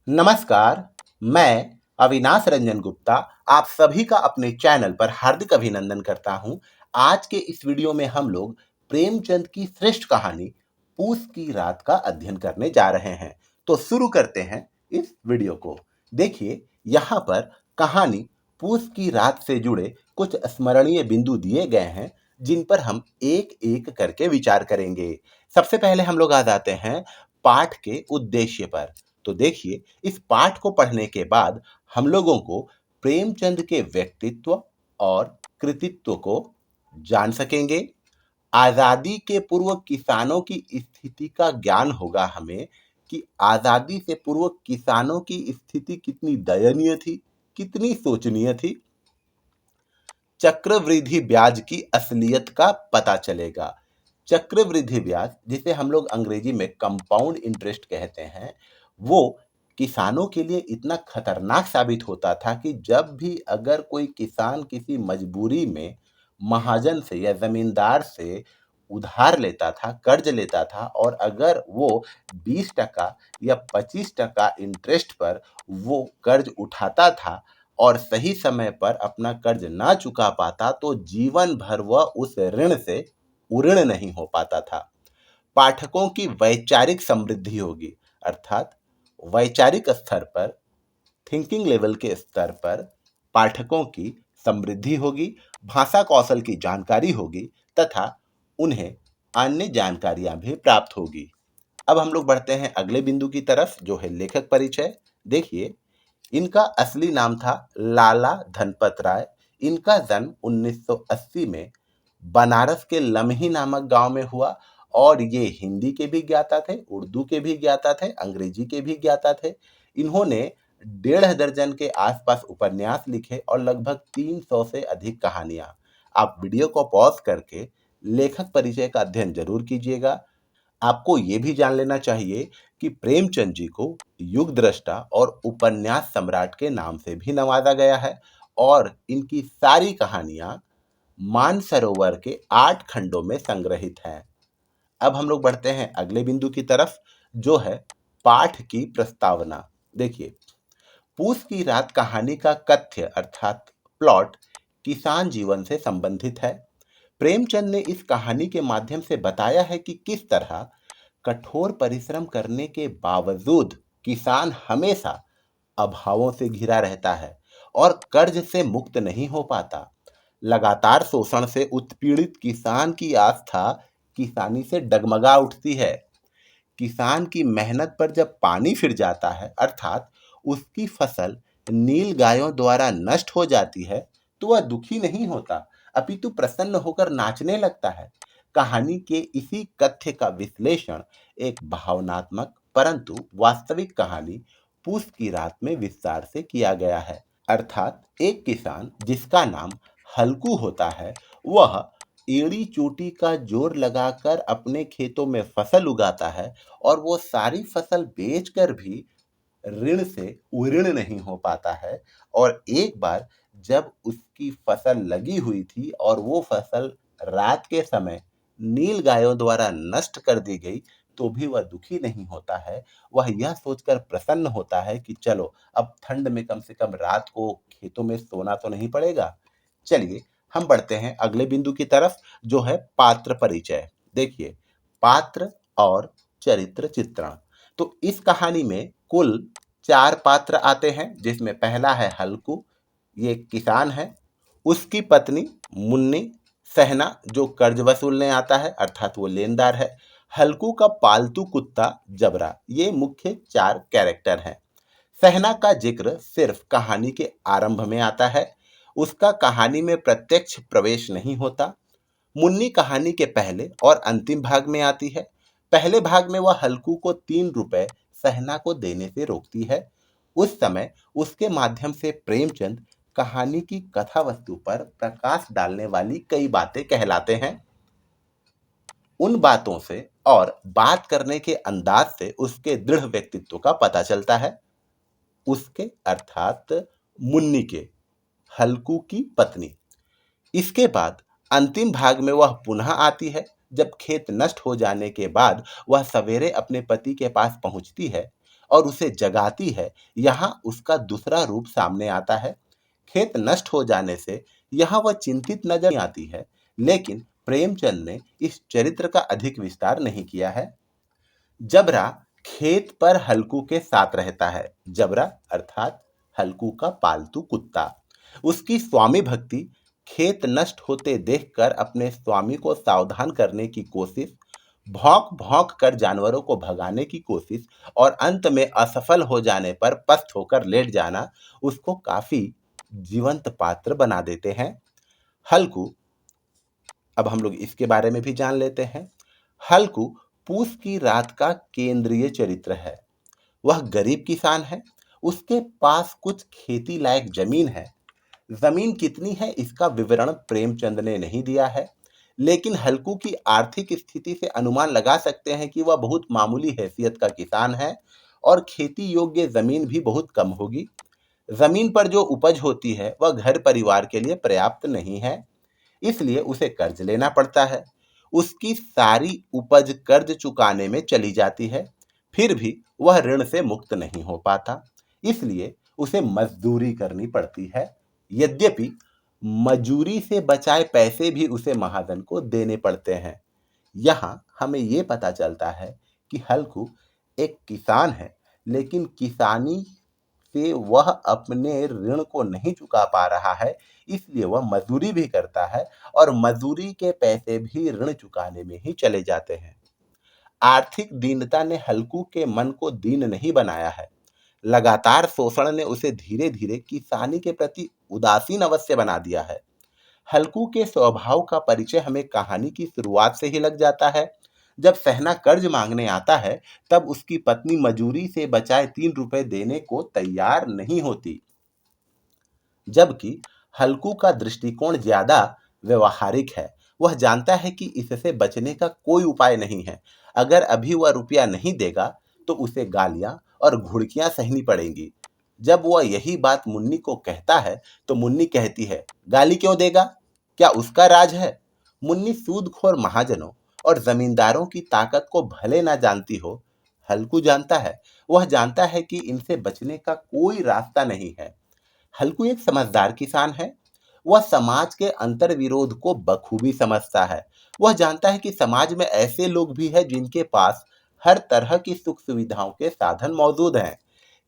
नमस्कार, मैं अविनाश रंजन गुप्ता आप सभी का अपने चैनल पर हार्दिक अभिनंदन करता हूं। आज के इस वीडियो में हम लोग प्रेमचंद की श्रेष्ठ कहानी पूस की रात का अध्ययन करने जा रहे हैं। तो शुरू करते हैं इस वीडियो को। देखिए, यहाँ पर कहानी पूस की रात से जुड़े कुछ स्मरणीय बिंदु दिए गए हैं, जिन पर हम एक एक करके विचार करेंगे। सबसे पहले हम लोग आ जाते हैं पाठ के उद्देश्य पर। तो देखिए, इस पाठ को पढ़ने के बाद हम लोगों को प्रेमचंद के व्यक्तित्व और कृतित्व को जान सकेंगे। आजादी के पूर्व किसानों की स्थिति का ज्ञान होगा हमें कि आजादी से पूर्व किसानों की स्थिति कितनी दयनीय थी, कितनी शोचनीय थी। चक्रवृद्धि ब्याज की असलियत का पता चलेगा। चक्रवृद्धि ब्याज, जिसे हम लोग अंग्रेजी में कंपाउंड इंटरेस्ट कहते हैं, वो किसानों के लिए इतना खतरनाक साबित होता था कि जब भी अगर कोई किसान किसी मजबूरी में महाजन से या जमींदार से उधार लेता था, कर्ज लेता था, और अगर वो 20% या 25% इंटरेस्ट पर वो कर्ज उठाता था और सही समय पर अपना कर्ज ना चुका पाता, तो जीवन भर वह उस ऋण से उऋण नहीं हो पाता था। पाठकों की वैचारिक समृद्धि होगी, अर्थात वैचारिक स्तर पर, थिंकिंग लेवल के स्तर पर पाठकों की समृद्धि होगी, भाषा कौशल की जानकारी होगी तथा उन्हें अन्य जानकारियां भी प्राप्त होगी। अब हम लोग बढ़ते हैं अगले बिंदु की तरफ, जो है लेखक परिचय। देखिए, इनका असली नाम था लाला धनपत राय। इनका जन्म 1980 में बनारस के लम्ही नामक गांव में हुआ और ये हिंदी के भी ज्ञाता थे, उर्दू के भी ज्ञाता थे, अंग्रेजी के भी ज्ञाता थे। इन्होंने 1.5 दर्जन के आसपास उपन्यास लिखे और लगभग 300 से अधिक कहानियां। आप वीडियो को पॉज करके लेखक परिचय का अध्ययन जरूर कीजिएगा। आपको ये भी जान लेना चाहिए कि प्रेमचंद जी को युग दृष्टा और उपन्यास सम्राट के नाम से भी नवाजा गया है और इनकी सारी कहानियां मानसरोवर के 8 खंडों में संग्रहित हैं। अब हम लोग बढ़ते हैं अगले बिंदु की तरफ, जो है पाठ की प्रस्तावना। देखिए, पूस की रात कहानी का कथ्य अर्थात प्लॉट किसान जीवन से संबंधित है। प्रेमचंद ने इस कहानी के माध्यम से बताया है कि किस तरह कठोर परिश्रम करने के बावजूद किसान हमेशा अभावों से घिरा रहता है और कर्ज से मुक्त नहीं हो पाता। लगातार शोषण से उत्पीड़ित किसान की आस्था किसानी से डगमगा उठती है। किसान की मेहनत पर जब पानी फिर जाता है, अर्थात उसकी फसल नील गायों द्वारा नष्ट हो जाती है, तो वह दुखी नहीं होता, अपितु प्रसन्न होकर नाचने लगता है। कहानी के इसी कथ्य का विश्लेषण एक भावनात्मक परंतु वास्तविक कहानी पूस की रात में विस्तार से किया गया है। अर्थात एक किसान जिसका नाम हल्कू होता है, वह एड़ी चोटी का जोर लगाकर अपने खेतों में फसल उगाता है और वो सारी फसल बेचकर भी ऋण से उऋण नहीं हो पाता है। और एक बार जब उसकी फसल लगी हुई थी और वो फसल रात के समय नील गायों द्वारा नष्ट कर दी गई, तो भी वह दुखी नहीं होता है। वह यह सोचकर प्रसन्न होता है कि चलो, अब ठंड में कम से कम रात को खेतों में सोना तो नहीं पड़ेगा। चलिए, हम बढ़ते हैं अगले बिंदु की तरफ, जो है पात्र परिचय। देखिए, पात्र और चरित्र चित्रण। तो इस कहानी में कुल 4 पात्र आते हैं, जिसमें पहला है हल्कू। ये किसान है। उसकी पत्नी मुन्नी, सहना जो कर्ज वसूलने आता है, अर्थात वो लेनदार है। हल्कू का पालतू कुत्ता जबरा। ये मुख्य 4 कैरेक्टर हैं। सहना का जिक्र सिर्फ कहानी के आरंभ में आता है, उसका कहानी में प्रत्यक्ष प्रवेश नहीं होता। मुन्नी कहानी के पहले और अंतिम भाग में आती है। पहले भाग में वह हल्कू को 3 रुपए सहना को देने से रोकती है। उस समय उसके माध्यम से प्रेमचंद कहानी की कथा वस्तु पर प्रकाश डालने वाली कई बातें कहलाते हैं। उन बातों से और बात करने के अंदाज से उसके दृढ़ व्यक्तित्व का पता चलता है। उसके अर्थात मुन्नी के, हल्कू की पत्नी। इसके बाद अंतिम भाग में वह पुनः आती है, जब खेत नष्ट हो जाने के बाद वह सवेरे अपने पति के पास पहुंचती है और उसे जगाती है, यहाँ उसका दूसरा रूप सामने आता है। खेत नष्ट हो जाने से यहाँ वह चिंतित नजर नहीं आती है, लेकिन प्रेमचंद ने इस चरित्र का अधिक विस्तार नहीं किया है। जबरा खेत पर हल्कू के साथ रहता है। जबरा अर्थात हल्कू का पालतू कुत्ता। उसकी स्वामी भक्ति, खेत नष्ट होते देखकर अपने स्वामी को सावधान करने की कोशिश, भौंक भौंक कर जानवरों को भगाने की कोशिश और अंत में असफल हो जाने पर पस्त होकर लेट जाना उसको काफी जीवंत पात्र बना देते हैं। हल्कू, अब हम लोग इसके बारे में भी जान लेते हैं। हल्कू पूस की रात का केंद्रीय चरित्र है। वह गरीब किसान है। उसके पास कुछ खेती लायक जमीन है। जमीन कितनी है इसका विवरण प्रेमचंद ने नहीं दिया है, लेकिन हल्कू की आर्थिक स्थिति से अनुमान लगा सकते हैं कि वह बहुत मामूली हैसियत का किसान है और खेती योग्य जमीन भी बहुत कम होगी। जमीन पर जो उपज होती है वह घर परिवार के लिए पर्याप्त नहीं है, इसलिए उसे कर्ज लेना पड़ता है। उसकी सारी उपज कर्ज चुकाने में चली जाती है, फिर भी वह ऋण से मुक्त नहीं हो पाता, इसलिए उसे मजदूरी करनी पड़ती है। यद्यपि मजूरी से बचाए पैसे भी उसे महाजन को देने पड़ते हैं। यहाँ हमें ये पता चलता है कि हल्कू एक किसान है, लेकिन किसानी से वह अपने ऋण को नहीं चुका पा रहा है, इसलिए वह मजदूरी भी करता है और मजदूरी के पैसे भी ऋण चुकाने में ही चले जाते हैं। आर्थिक दीनता ने हल्कू के मन को दीन नहीं बनाया है, लगातार शोषण ने उसे धीरे धीरे किसानी के प्रति उदासीन अवश्य बना दिया है। हल्कू के स्वभाव का परिचय हमें कहानी की शुरुआत से ही लग जाता है। जब सहना कर्ज मांगने आता है, तब उसकी पत्नी मजूरी से बचाए 3 रुपए देने को तैयार नहीं होती, जबकि हल्कू का दृष्टिकोण ज्यादा व्यवहारिक है। वह जानता है कि इससे बचने का कोई उपाय नहीं है। अगर अभी वह रुपया नहीं देगा तो उसे गालियां और घुड़कियां सहनी पड़ेंगी। जब वह यही बात मुन्नी को कहता है तो मुन्नी कहती है, गाली क्यों देगा, क्या उसका राज है। मुन्नी सूदखोर महाजनों और जमींदारों की ताकत को भले ना जानती हो, हल्कू जानता है। वह जानता है कि इनसे बचने का कोई रास्ता नहीं है। हल्कू एक समझदार किसान है। वह समाज के अंतर विरोध को बखूबी समझता है। वह जानता है कि समाज में ऐसे लोग भी हैं जिनके पास हर तरह की सुख सुविधाओं के साधन मौजूद हैं,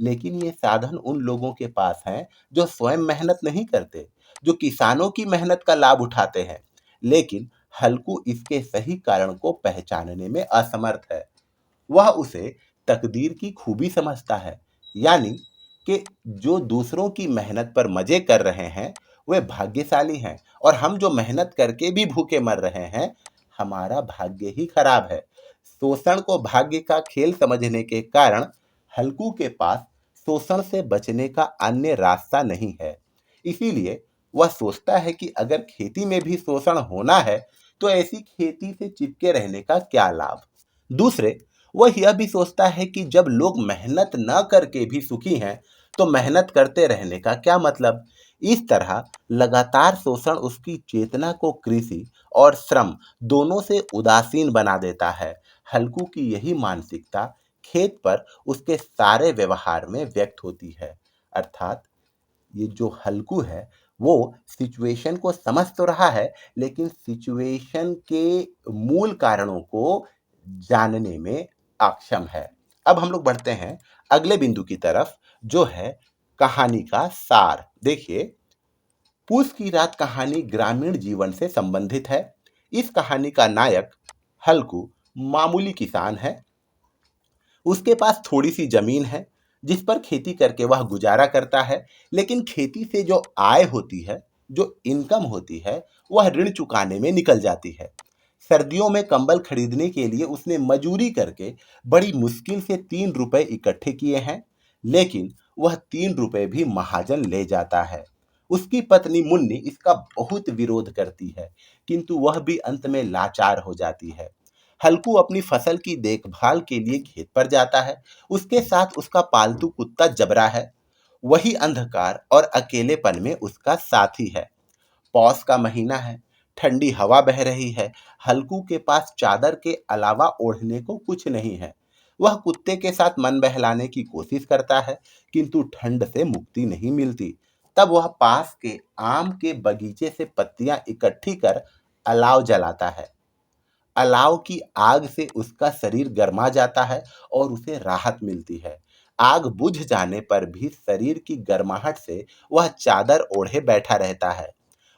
लेकिन ये साधन उन लोगों के पास हैं जो स्वयं मेहनत नहीं करते, जो किसानों की मेहनत का लाभ उठाते हैं। लेकिन हल्कू इसके सही कारण को पहचानने में असमर्थ है। वह उसे तकदीर की खूबी समझता है, यानी कि जो दूसरों की मेहनत पर मजे कर रहे हैं वे भाग्यशाली हैं, और हम जो मेहनत करके भी भूखे मर रहे हैं, हमारा भाग्य ही खराब है। शोषण को भाग्य का खेल समझने के कारण हल्कू के पास शोषण से बचने का अन्य रास्ता नहीं है। इसीलिए वह सोचता है कि अगर खेती में भी शोषण होना है तो ऐसी खेती से चिपके रहने का क्या लाभ। दूसरे, वह यह भी सोचता है कि जब लोग मेहनत न करके भी सुखी हैं तो मेहनत करते रहने का क्या मतलब। इस तरह लगातार शोषण उसकी चेतना को कृषि और श्रम दोनों से उदासीन बना देता है। हल्कू की यही मानसिकता खेत पर उसके सारे व्यवहार में व्यक्त होती है। अर्थात ये जो हल्कू है वो सिचुएशन को समझ तो रहा है, लेकिन सिचुएशन के मूल कारणों को जानने में अक्षम है। अब हम लोग बढ़ते हैं अगले बिंदु की तरफ, जो है कहानी का सार। देखिए, पूस की रात कहानी ग्रामीण जीवन से संबंधित है। इस कहानी का नायक हल्कू मामूली किसान है। उसके पास थोड़ी सी जमीन है जिस पर खेती करके वह गुजारा करता है, लेकिन खेती से जो आय होती है, जो इनकम होती है, वह ऋण चुकाने में निकल जाती है। सर्दियों में कंबल खरीदने के लिए उसने मजूरी करके बड़ी मुश्किल से 3 रुपए इकट्ठे किए हैं, लेकिन वह 3 रुपए भी महाजन ले जाता है। उसकी पत्नी मुन्नी इसका बहुत विरोध करती है, किंतु वह भी अंत में लाचार हो जाती है। हल्कू अपनी फसल की देखभाल के लिए खेत पर जाता है। उसके साथ उसका पालतू कुत्ता जबरा है। वही अंधकार और अकेलेपन में उसका साथी है। पौष का महीना है, ठंडी हवा बह रही है। हल्कू के पास चादर के अलावा ओढ़ने को कुछ नहीं है। वह कुत्ते के साथ मन बहलाने की कोशिश करता है, किंतु ठंड से मुक्ति नहीं मिलती। तब वह पास के आम के बगीचे से पत्तियां इकट्ठी कर अलाव जलाता है। अलाव की आग से उसका शरीर गर्मा जाता है और उसे राहत मिलती है। आग बुझ जाने पर भी शरीर की गर्माहट से वह चादर ओढ़े बैठा रहता है।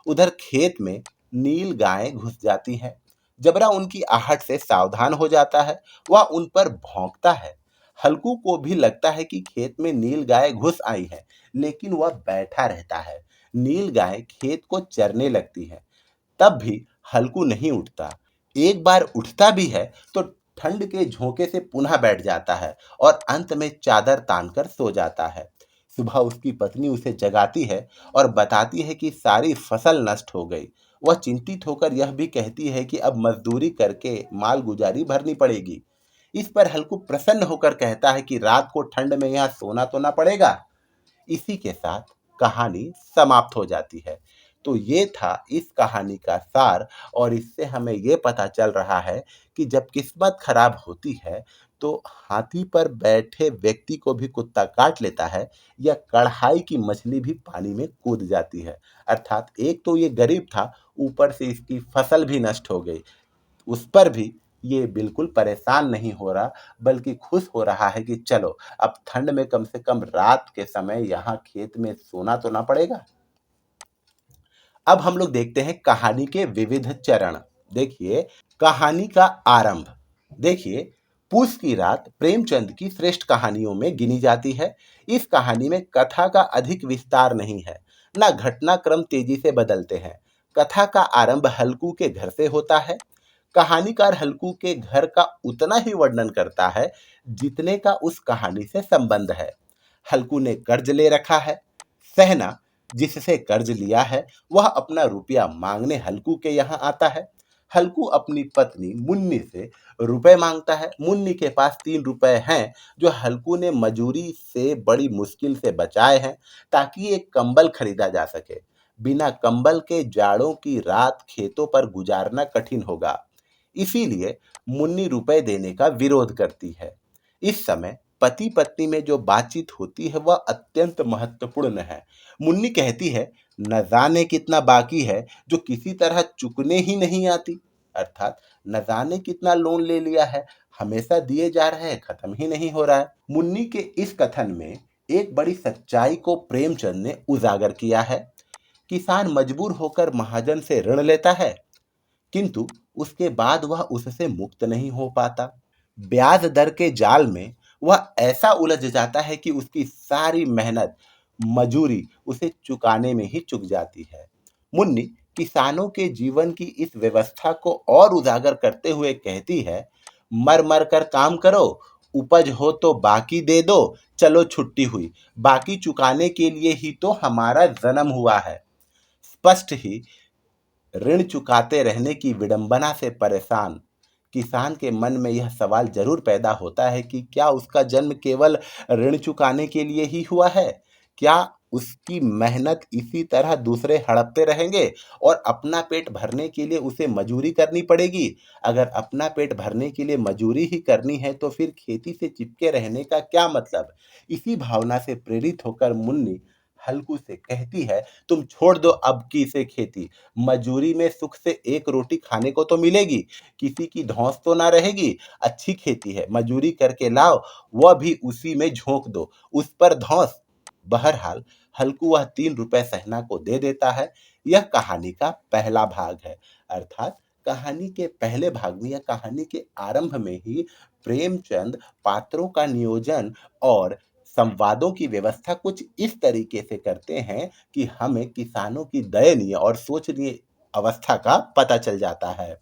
उधर खेत में नील गायें घुस जाती हैं। जबरा उनकी आहट से सावधान हो जाता है। वह उन पर भौंकता है। हल्कू को भी लगता है कि खेत में नील गाय घुस आई है, लेकिन वह बैठा रहता है। नील गाय खेत को चरने लगती है। तब भी हल्कू नहीं उठता। एक बार उठता भी है तो ठंड के झोंके से पुनः बैठ जाता है और अंत में चादर तानकर सो जाता है। सुबह उसकी पत्नी उसे जगाती है और बताती है कि सारी फसल नष्ट हो गई। वह चिंतित होकर यह भी कहती है कि अब मजदूरी करके माल गुजारी भरनी पड़ेगी। इस पर हल्कू प्रसन्न होकर कहता है कि रात को ठंड में यहाँ सोना तो ना पड़ेगा। इसी के साथ कहानी समाप्त हो जाती है। तो ये था इस कहानी का सार, और इससे हमें ये पता चल रहा है कि जब किस्मत खराब होती है तो हाथी पर बैठे व्यक्ति को भी कुत्ता काट लेता है, या कढ़ाई की मछली भी पानी में कूद जाती है। अर्थात एक तो ये गरीब था, ऊपर से इसकी फसल भी नष्ट हो गई। उस पर भी ये बिल्कुल परेशान नहीं हो रहा, बल्कि खुश हो रहा है कि चलो अब ठंड में कम से कम रात के समय यहाँ खेत में सोना तो ना पड़ेगा। अब हम लोग देखते हैं कहानी के विविध चरण। देखिए, कहानी का आरंभ। देखिए, पूस की रात प्रेमचंद की श्रेष्ठ कहानियों में गिनी जाती है। इस कहानी में कथा का अधिक विस्तार नहीं है, ना घटनाक्रम तेजी से बदलते हैं। कथा का आरंभ हल्कू के घर से होता है। कहानीकार हल्कू के घर का उतना ही वर्णन करता है जितने का उस कहानी से संबंध है। हल्कू ने कर्ज ले रखा है। सहना, जिससे कर्ज लिया है, वह अपना रुपया मांगने हल्कू के यहाँ आता है। हल्कू अपनी पत्नी मुन्नी से रुपए मांगता है। मुन्नी के पास 3 रुपए हैं, जो हल्कू ने मजूरी से बड़ी मुश्किल से बचाए हैं, ताकि एक कंबल खरीदा जा सके। बिना कंबल के जाड़ों की रात खेतों पर गुजारना कठिन होगा। इसीलिए मुन्नी रुपए देने का विरोध करती है। इस समय पति पत्नी में जो बातचीत होती है वह अत्यंत महत्वपूर्ण है। मुन्नी कहती है, न जाने कितना बाकी है जो किसी तरह चुकने ही नहीं आती। अर्थात न जाने कितना लोन ले लिया है, हमेशा दिए जा रहे हैं, खत्म ही नहीं हो रहा है। मुन्नी के इस कथन में एक बड़ी सच्चाई को प्रेमचंद ने उजागर किया है। किसान मजबूर होकर महाजन से ऋण लेता है, किंतु उसके बाद वह उससे मुक्त नहीं हो पाता। ब्याज दर के जाल में वह ऐसा उलझ जाता है कि उसकी सारी मेहनत मजूरी उसे चुकाने में ही चुक जाती है। मुन्नी किसानों के जीवन की इस व्यवस्था को और उजागर करते हुए कहती है, मर मर कर काम करो, उपज हो तो बाकी दे दो, चलो छुट्टी हुई, बाकी चुकाने के लिए ही तो हमारा जन्म हुआ है। स्पष्ट ही ऋण चुकाते रहने की विडंबना से परेशान किसान के मन में यह सवाल जरूर पैदा होता है कि क्या उसका जन्म केवल ऋण चुकाने के लिए ही हुआ है? क्या उसकी मेहनत इसी तरह दूसरे हड़पते रहेंगे और अपना पेट भरने के लिए उसे मजूरी करनी पड़ेगी? अगर अपना पेट भरने के लिए मजूरी ही करनी है तो फिर खेती से चिपके रहने का क्या मतलब? इसी भावना से प्रेरित होकर मुन्नी हल्कू से कहती है, तुम छोड़ दो अब की से खेती। मजूरी में सुख से एक रोटी खाने को तो मिलेगी, किसी की धौंस तो ना रहेगी। अच्छी खेती है, मजूरी करके लाओ, वह भी उसी में झोंक दो, उस पर धौंस। बहरहाल हल्कू वह 3 रुपए सहना को दे देता है। यह कहानी का पहला भाग है। अर्थात कहानी के पहले भाग में या कहानी के आरंभ में ही प्रेमचंद पात्रों का नियोजन और संवादों की व्यवस्था कुछ इस तरीके से करते हैं कि हमें किसानों की दयनीय और सोचनीय अवस्था का पता चल जाता है।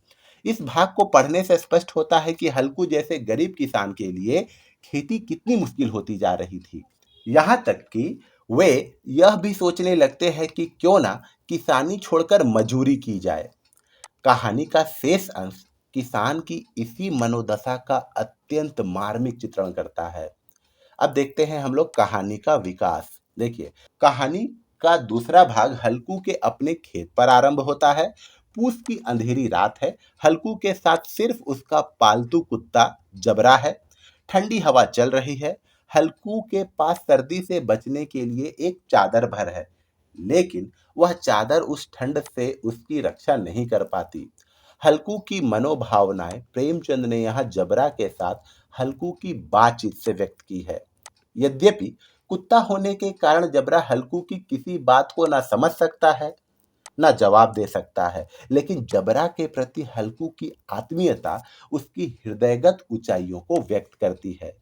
इस भाग को पढ़ने से स्पष्ट होता है कि हल्कू जैसे गरीब किसान के लिए खेती कितनी मुश्किल होती जा रही थी। यहाँ तक कि वे यह भी सोचने लगते हैं कि क्यों ना किसानी छोड़कर मजूरी की जाए। कहानी का शेष अंश किसान की इसी मनोदशा का अत्यंत मार्मिक चित्रण करता है। अब देखते हैं हम लोग कहानी का विकास। देखिए, कहानी का दूसरा भाग हल्कू के अपने खेत पर आरंभ होता है। पूस की अंधेरी रात है। हल्कू के साथ सिर्फ उसका पालतू कुत्ता जबरा है। ठंडी हवा चल रही है। हल्कू के पास सर्दी से बचने के लिए एक चादर भर है, लेकिन वह चादर उस ठंड से उसकी रक्षा नहीं कर पाती। हल्कू की मनोभावनाएं प्रेमचंद ने यहाँ जबरा के साथ हल्कू की बातचीत से व्यक्त की है। यद्यपि कुत्ता होने के कारण जबरा हल्कू की किसी बात को ना समझ सकता है, ना जवाब दे सकता है, लेकिन जबरा के प्रति हल्कू की आत्मीयता उसकी हृदयगत ऊंचाइयों को व्यक्त करती है।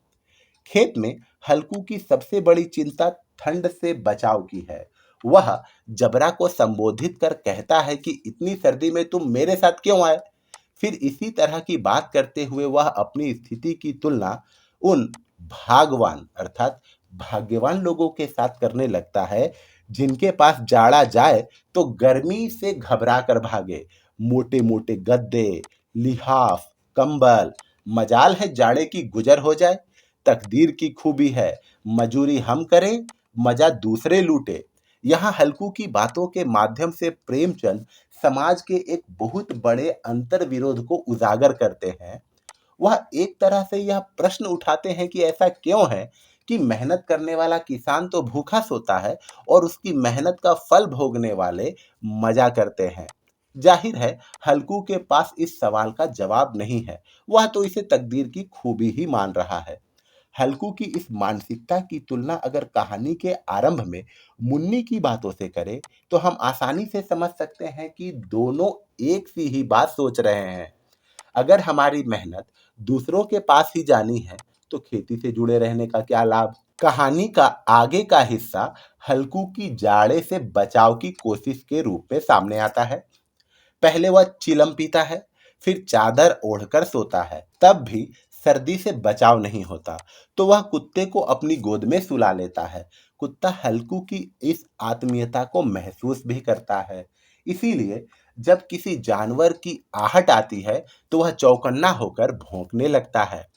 खेत में हल्कू की सबसे बड़ी चिंता ठंड से बचाव की है। वह जबरा को संबोधित कर कहता है कि इतनी सर्दी में तुम मेरे साथ क्यों आए। फिर इसी तरह की बात करते हुए वह अपनी स्थिति की तुलना उन भागवान अर्थात भाग्यवान लोगों के साथ करने लगता है, जिनके पास जाड़ा जाए तो गर्मी से घबरा कर भागे। मोटे मोटे गद्दे, लिहाफ, कंबल, मजाल है जाड़े की गुजर हो जाए। तकदीर की खूबी है, मजूरी हम करें, मजा दूसरे लूटे। यहाँ हल्कू की बातों के माध्यम से प्रेमचंद समाज के एक बहुत बड़े अंतर विरोध को उजागर करते हैं। वह एक तरह से यह प्रश्न उठाते हैं कि ऐसा क्यों है कि मेहनत करने वाला किसान तो भूखा सोता है और उसकी मेहनत का फल भोगने वाले मजा करते हैं। जाहिर है हल्कू के पास इस सवाल का जवाब नहीं है, वह तो इसे तकदीर की खूबी ही मान रहा है। हल्कू की इस मानसिकता की तुलना अगर कहानी के आरंभ में मुन्नी की बातों से करें तो हम आसानी से समझ सकते हैं कि दोनों एक सी ही बात सोच रहे हैं। अगर हमारी मेहनत दूसरों के पास ही जानी है तो खेती से जुड़े रहने का क्या लाभ। कहानी का आगे का हिस्सा हल्कू की जाड़े से बचाव की कोशिश के रूप में सामने आता है। पहले वह चिलम पीता है, फिर चादर ओढ़कर सोता है, तब भी सर्दी से बचाव नहीं होता, तो वह कुत्ते को अपनी गोद में सुला लेता है। कुत्ता हल्कू की इस आत्मीयता को महसूस भी करता है। इसीलिए जब किसी जानवर की आहट आती है तो वह चौकन्ना होकर भौंकने लगता है।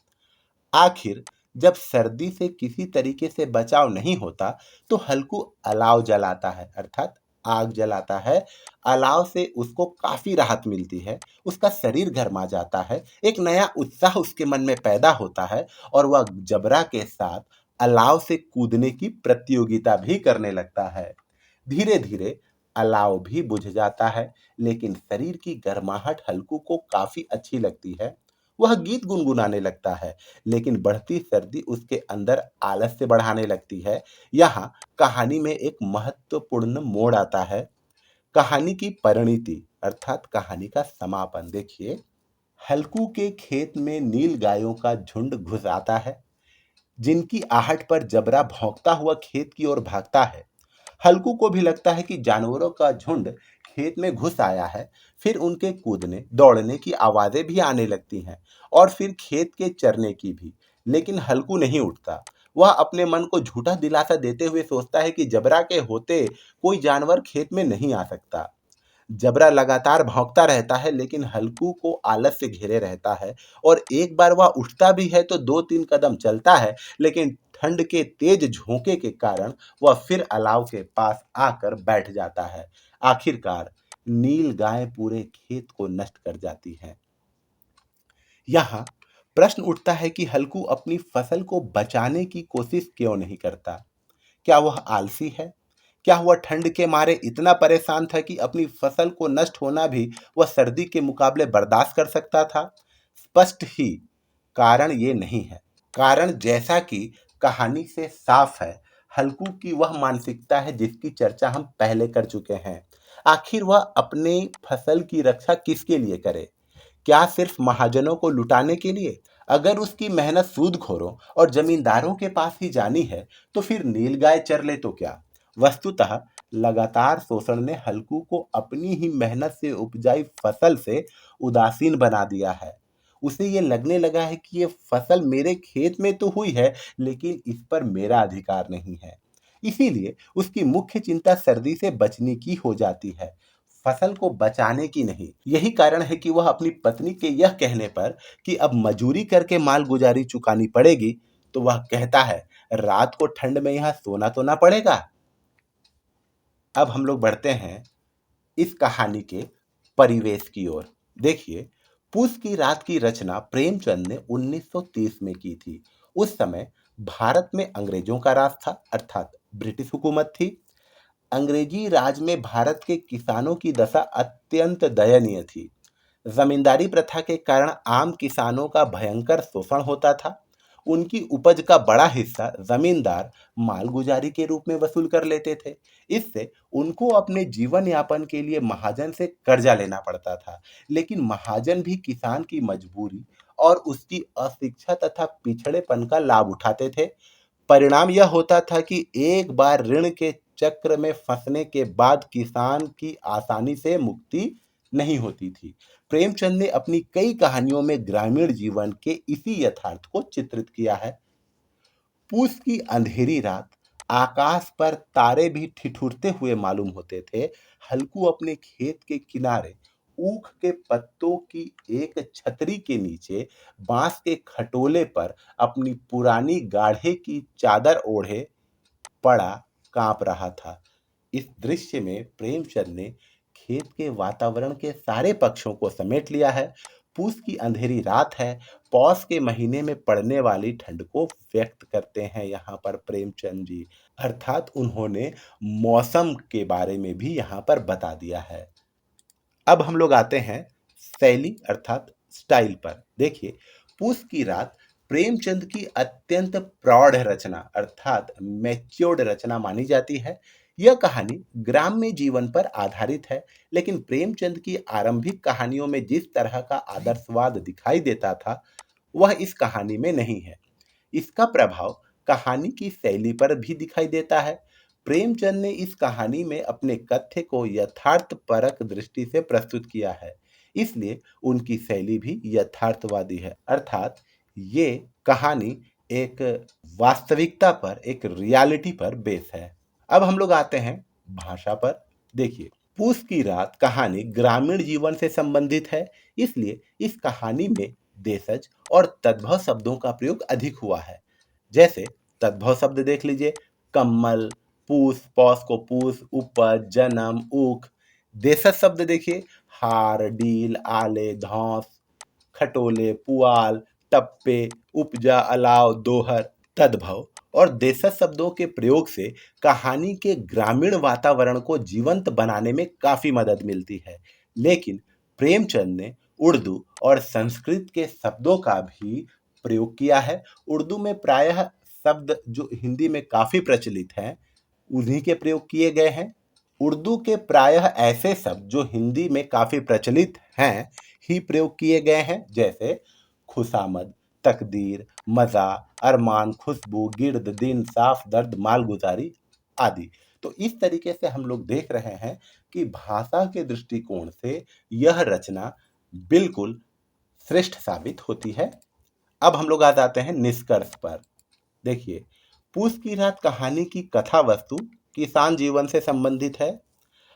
आखिर जब सर्दी से किसी तरीके से बचाव नहीं होता तो हल्कू अलाव जलाता है अर्थात आग जलाता है। अलाव से उसको काफी राहत मिलती है, उसका शरीर गर्मा जाता है, एक नया उत्साह उसके मन में पैदा होता है और वह जबरा के साथ अलाव से कूदने की प्रतियोगिता भी करने लगता है। धीरे धीरे अलाव भी बुझ जाता है, लेकिन शरीर की गर्माहट हल्कू को काफी अच्छी लगती है। वह गीत गुनगुनाने लगता है, लेकिन बढ़ती सर्दी उसके अंदर आलस से बढ़ाने लगती है। यहाँ कहानी में एक महत्वपूर्ण मोड़ आता है। कहानी की परिणति अर्थात कहानी का समापन देखिए। हल्कू के खेत में नील गायों का झुंड घुस आता है, जिनकी आहट पर जबरा भौंकता हुआ खेत की ओर भागता है। हल्कू को भी लगता है कि जानवरों का झुंड खेत में घुस आया है। फिर उनके कूदने दौड़ने की आवाजें भी आने लगती हैं और फिर खेत के चरने की भी। लेकिन हल्कू नहीं उठता। वह अपने मन को झूठा दिलासा देते हुए सोचता है कि जबरा के होते कोई जानवर खेत में नहीं आ सकता। जबरा लगातार भौंकता रहता है, लेकिन हल्कू को आलस से घेरे रहता है और एक बार वह उठता भी है तो दो तीन कदम चलता है, लेकिन ठंड के तेज झोंके के कारण वह फिर अलाव के पास आकर बैठ जाता है। आखिरकार नील गाय पूरे खेत को नष्ट कर जाती है। यहाँ प्रश्न उठता है कि हल्कू अपनी फसल को बचाने की कोशिश क्यों नहीं करता। क्या वह आलसी है? क्या वह ठंड के मारे इतना परेशान था कि अपनी फसल को नष्ट होना भी वह सर्दी के मुकाबले बर्दाश्त कर सकता था? स्पष्ट ही कारण ये नहीं है। कारण जैसा कि कहानी से साफ है, हल्कू की वह मानसिकता है जिसकी चर्चा हम पहले कर चुके हैं। आखिर वह अपनी फसल की रक्षा किसके लिए करे? क्या सिर्फ महाजनों को लुटाने के लिए? अगर उसकी मेहनत सूदखोरों और जमींदारों के पास ही जानी है तो फिर नीलगाय चर ले तो क्या। वस्तुतः लगातार शोषण ने हल्कू को अपनी ही मेहनत से उपजाई फसल से उदासीन बना दिया है। उसे ये लगने लगा है कि ये फसल मेरे खेत में तो हुई है, लेकिन इस पर मेरा अधिकार नहीं है। इसीलिए उसकी मुख्य चिंता सर्दी से बचने की हो जाती है, फसल को बचाने की नहीं। यही कारण है कि वह अपनी पत्नी के यह कहने पर कि अब मजूरी करके माल गुजारी चुकानी पड़ेगी, तो वह कहता है रात को ठंड में यहाँ सोना तो ना पड़ेगा। अब हम लोग बढ़ते हैं इस कहानी के परिवेश की ओर। देखिए, पूस की रात की रचना प्रेमचंद ने 1930 में की थी। उस समय भारत में अंग्रेजों का राज था, अर्थात ब्रिटिश हुकूमत थी। अंग्रेजी राज में भारत के किसानों की दशा अत्यंत दयनीय थी। जमींदारी प्रथा के कारण आम किसानों का भयंकर शोषण होता था। उनकी उपज का बड़ा हिस्सा जमींदार मालगुजारी के रूप में वसूल कर लेते थे। इससे उनको अपने जीवन यापन के लिए महाजन से कर्जा लेना पड़ता था। लेकिन महाजन भी किसान की मजबूरी और उसकी अशिक्षा तथा पिछड़ेपन का लाभ उठाते थे। परिणाम यह होता था कि एक बार ऋण के चक्र में फंसने के बाद किसान की आसानी से मुक्ति नहीं होती थी। प्रेमचंद ने अपनी कई कहानियों में ग्रामीण जीवन के इसी यथार्थ को चित्रित किया है। पूस की अंधेरी रात, आकाश पर तारे भी ठिठुरते हुए मालूम होते थे। हल्कू अपने खेत के किनारे ऊख के पत्तों की एक छतरी के नीचे बांस के खटोले पर अपनी पुरानी गाढ़े की चादर ओढ़े पड़ा कांप रहा था। इस दृश्य में प्रेमचंद ने खेत के वातावरण के सारे पक्षों को समेट लिया है। पूस की अंधेरी रात है, पौष के महीने में पड़ने वाली ठंड को व्यक्त करते हैं यहाँ पर प्रेमचंद जी। अर्थात उन्होंने मौसम के बारे में भी यहाँ पर बता दिया है। अब हम लोग आते हैं शैली अर्थात स्टाइल पर। देखिए, पूस की रात प्रेमचंद की अत्यंत प्रौढ़ रचना अर्थात मैच्योर्ड रचना मानी जाती है। यह कहानी ग्राम्य जीवन पर आधारित है, लेकिन प्रेमचंद की आरंभिक कहानियों में जिस तरह का आदर्शवाद दिखाई देता था, वह इस कहानी में नहीं है। इसका प्रभाव कहानी की शैली पर भी दिखाई देता है। प्रेमचंद ने इस कहानी में अपने कथ्य को यथार्थपरक दृष्टि से प्रस्तुत किया है, इसलिए उनकी शैली भी यथार्थवादी है। अर्थात ये कहानी एक वास्तविकता पर, एक रियलिटी पर बेस है। अब हम लोग आते हैं भाषा पर। देखिए, पूस की रात कहानी ग्रामीण जीवन से संबंधित है, इसलिए इस कहानी में देशज और तद्भव शब्दों का प्रयोग अधिक हुआ है। जैसे तद्भव शब्द देख लीजिए, कम्मल, पूस, पौष को पूस, उपज, जन्म, ऊख। देशज शब्द देखिए, हार, डील, आले, धौंस, खटोले, पुआल, टप्पे, उपजा, अलाव, दोहर। तद्भव और देशज शब्दों के प्रयोग से कहानी के ग्रामीण वातावरण को जीवंत बनाने में काफी मदद मिलती है। लेकिन प्रेमचंद ने उर्दू और संस्कृत के शब्दों का भी प्रयोग किया है। उर्दू में प्रायः शब्द जो हिंदी में काफी प्रचलित हैं, उन्हीं के प्रयोग किए गए हैं। उर्दू के प्रायः ऐसे शब्द जो हिंदी में काफी प्रचलित हैं ही प्रयोग किए गए हैं, जैसे खुशामद, तकदीर, मजा, अरमान, खुशबू, गिर्द, दिन, साफ, दर्द, मालगुजारी आदि। तो इस तरीके से हम लोग देख रहे हैं कि भाषा के दृष्टिकोण से यह रचना बिल्कुल श्रेष्ठ साबित होती है। अब हम लोग आ जाते हैं निष्कर्ष पर। देखिए, पूस की रात कहानी की कथा वस्तु किसान जीवन से संबंधित है।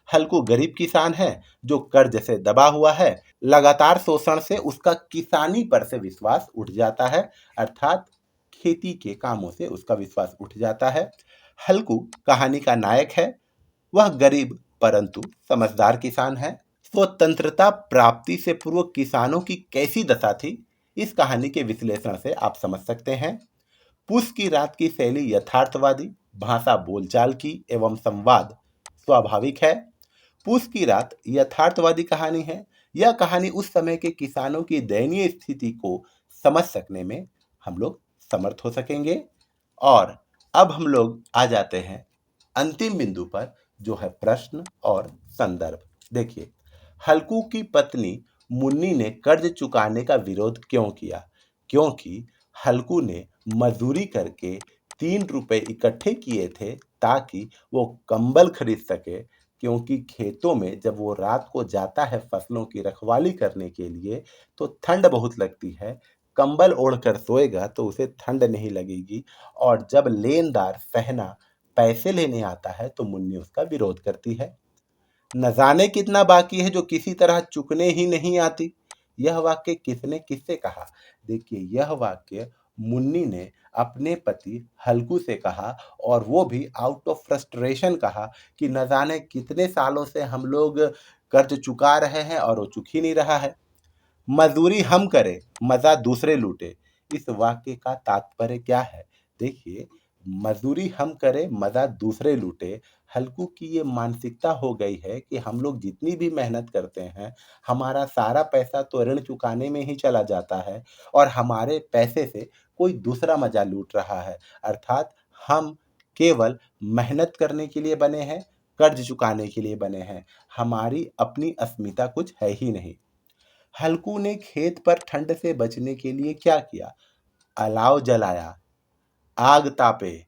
हल्कू गरीब किसान है जो कर्ज से दबा हुआ है। लगातार शोषण से उसका किसानी पर से विश्वास उठ जाता है, अर्थात खेती के कामों से उसका विश्वास उठ जाता है। हल्कू कहानी का नायक है। वह गरीब परंतु समझदार किसान है। स्वतंत्रता प्राप्ति से पूर्व किसानों की कैसी दशा थी, इस कहानी के विश्लेषण से आप समझ सकते हैं। पूस की रात की शैली यथार्थवादी, भाषा बोलचाल की एवं संवाद स्वाभाविक है। पूस की रात यथार्थवादी कहानी है। यह कहानी उस समय के किसानों की दयनीय स्थिति को समझ सकने में हम लोग समर्थ हो सकेंगे। और अब हम लोग आ जाते हैं अंतिम बिंदु पर, जो है प्रश्न और संदर्भ। देखिए, हल्कू की पत्नी मुन्नी ने कर्ज चुकाने का विरोध क्यों किया? क्योंकि हल्कू ने मजदूरी करके 3 रुपए इकट्ठे किए थे ताकि वो कंबल खरीद सके। क्योंकि खेतों में जब वो रात को जाता है फसलों की रखवाली करने के लिए, तो ठंड बहुत लगती है। कंबल ओढ़कर सोएगा तो उसे ठंड नहीं लगेगी। और जब लेनदार सहना पैसे लेने आता है तो मुन्नी उसका विरोध करती है। न जाने कितना बाकी है जो किसी तरह चुकने ही नहीं आती। यह वाक्य किसने किससे कहा? देखिए, यह वाक्य मुन्नी ने अपने पति हल्कू से कहा, और वो भी आउट ऑफ फ्रस्ट्रेशन कहा कि न जाने कितने सालों से हम लोग कर्ज चुका रहे हैं और वो चुक ही नहीं रहा है। मजदूरी हम करें, मजा दूसरे लूटे, इस वाक्य का तात्पर्य क्या है? देखिए, मज़दूरी हम करें, मज़ा दूसरे लूटें। हल्कू की ये मानसिकता हो गई है कि हम लोग जितनी भी मेहनत करते हैं, हमारा सारा पैसा तो ऋण चुकाने में ही चला जाता है और हमारे पैसे से कोई दूसरा मज़ा लूट रहा है। अर्थात हम केवल मेहनत करने के लिए बने हैं, कर्ज़ चुकाने के लिए बने हैं। हमारी अपनी अस्मिता कुछ है ही नहीं। हल्कू ने खेत पर ठंड से बचने के लिए क्या किया? अलाव जलाया, आग तापे,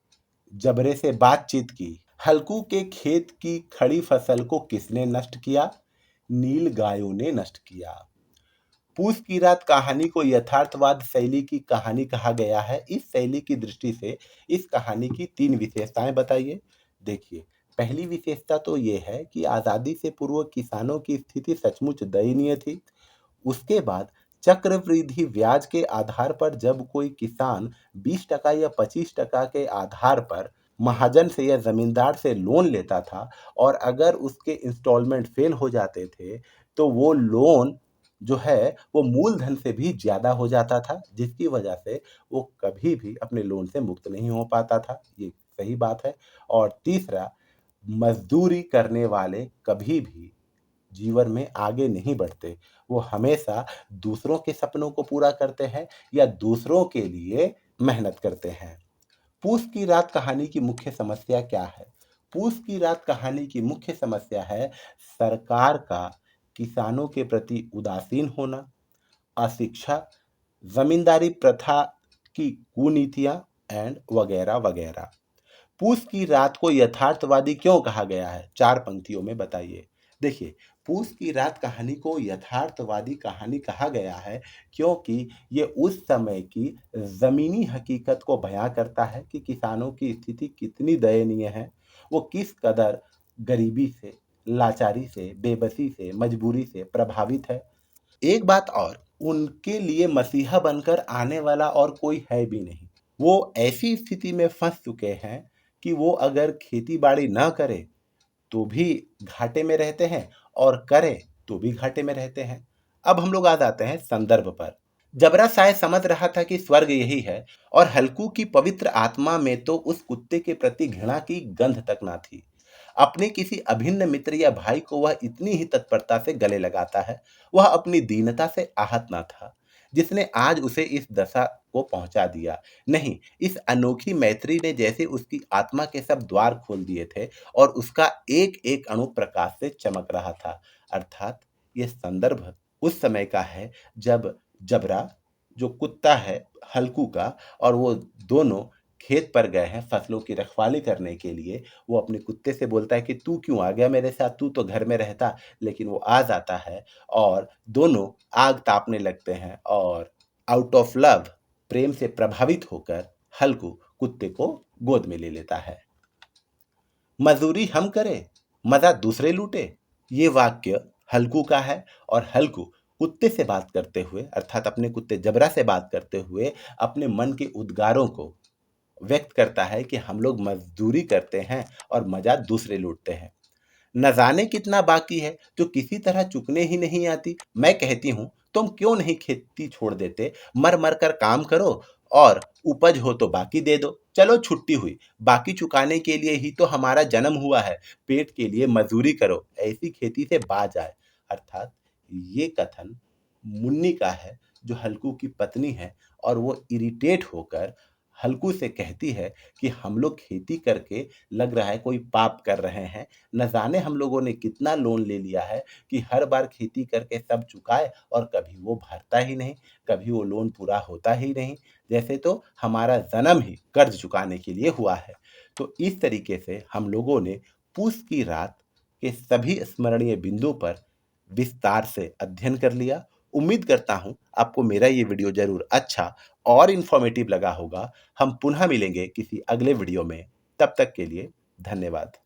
जबरे से बातचीत की। हल्कू के खेत की खड़ी फसल को किसने नष्ट किया? नील गायों ने नष्ट किया। पूस की रात कहानी को यथार्थवाद शैली की कहानी कहा गया है। इस शैली की दृष्टि से इस कहानी की 3 विशेषताएं बताइए। देखिए, पहली विशेषता तो ये है कि आज़ादी से पूर्व किसानों की स्थिति सचमुच दयनीय थी। उसके बाद चक्रवृद्धि ब्याज के आधार पर जब कोई किसान 20% या 25% के आधार पर महाजन से या जमींदार से लोन लेता था और अगर उसके इंस्टॉलमेंट फेल हो जाते थे तो वो लोन जो है वो मूलधन से भी ज्यादा हो जाता था, जिसकी वजह से वो कभी भी अपने लोन से मुक्त नहीं हो पाता था। ये सही बात है। और तीसरा, मजदूरी करने वाले कभी भी जीवन में आगे नहीं बढ़ते। वो हमेशा दूसरों के सपनों को पूरा करते हैं या दूसरों के लिए मेहनत करते हैं। पूस की रात कहानी की मुख्य समस्या क्या है? पूस की रात कहानी की मुख्य समस्या है सरकार का किसानों के प्रति उदासीन होना, अशिक्षा, जमींदारी प्रथा की कुनीतियां एंड वगैरह वगैरह। पूस की रात को यथार्थवादी क्यों कहा गया है? 4 पंक्तियों में बताइए। देखिए, पूस की रात कहानी को यथार्थवादी कहानी कहा गया है क्योंकि ये उस समय की ज़मीनी हकीकत को बयां करता है कि किसानों की स्थिति कितनी दयनीय है। वो किस कदर गरीबी से, लाचारी से, बेबसी से, मजबूरी से प्रभावित है। एक बात और, उनके लिए मसीहा बनकर आने वाला और कोई है भी नहीं। वो ऐसी स्थिति में फंस चुके हैं कि वो अगर खेती-बाड़ी ना करें, तो भी घाटे में रहते हैं और करें, तो भी घाटे में रहते हैं। अब हम लोग आ जाते हैं संदर्भ पर। जबरा शायद समझ रहा था कि स्वर्ग यही है और हल्कू की पवित्र आत्मा में तो उस कुत्ते के प्रति घृणा की गंध तक ना थी। अपने किसी अभिन्न मित्र या भाई को वह इतनी ही तत्परता से गले लगाता है। वह अपनी दीनता से आहत ना था, जिसने आज उसे इस दशा को पहुंचा दिया। नहीं, इस अनोखी मैत्री ने जैसे उसकी आत्मा के सब द्वार खोल दिए थे और उसका एक एक अणु प्रकाश से चमक रहा था। अर्थात यह संदर्भ उस समय का है जब जबरा, जो कुत्ता है हल्कू का, और वो दोनों खेत पर गए हैं फसलों की रखवाली करने के लिए। वो अपने कुत्ते से बोलता है कि तू क्यों आ गया मेरे साथ, तू तो घर में रहता। लेकिन वो आ जाता है और दोनों आग तापने लगते हैं और आउट ऑफ लव, प्रेम से प्रभावित होकर हल्कू कुत्ते को गोद में ले लेता है। मजदूरी हम करें, मजा दूसरे लूटे। ये वाक्य हल्कू का है और हल्कू कुत्ते से बात करते हुए, अर्थात अपने कुत्ते जबरा से बात करते हुए, अपने मन के उद्गारों को व्यक्त करता है कि हम लोग मजदूरी करते हैं और मजा दूसरे लूटते हैं। न जाने कितना बाकी है जो किसी तरह चुकने ही नहीं आती। मैं कहती हूँ, तुम क्यों नहीं खेती छोड़ देते, मर मर कर काम करो और उपज हो तो बाकी दे दो। चलो छुट्टी हुई, बाकी चुकाने के लिए ही तो हमारा जन्म हुआ है। पेट के लिए मजदूरी करो, ऐसी खेती से बाज आए। अर्थात ये कथन मुन्नी का है, जो हल्कू की पत्नी है, और वो इरिटेट होकर हल्कू से कहती है कि हम लोग खेती करके लग रहा है कोई पाप कर रहे हैं। न जाने हम लोगों ने कितना लोन ले लिया है कि हर बार खेती करके सब चुकाए और कभी वो भरता ही नहीं, कभी वो लोन पूरा होता ही नहीं। जैसे तो हमारा जन्म ही कर्ज चुकाने के लिए हुआ है। तो इस तरीके से हम लोगों ने पूस की रात के सभी स्मरणीय बिंदु पर विस्तार से अध्ययन कर लिया। उम्मीद करता हूँ आपको मेरा ये वीडियो ज़रूर अच्छा और इन्फॉर्मेटिव लगा होगा। हम पुनः मिलेंगे किसी अगले वीडियो में। तब तक के लिए धन्यवाद।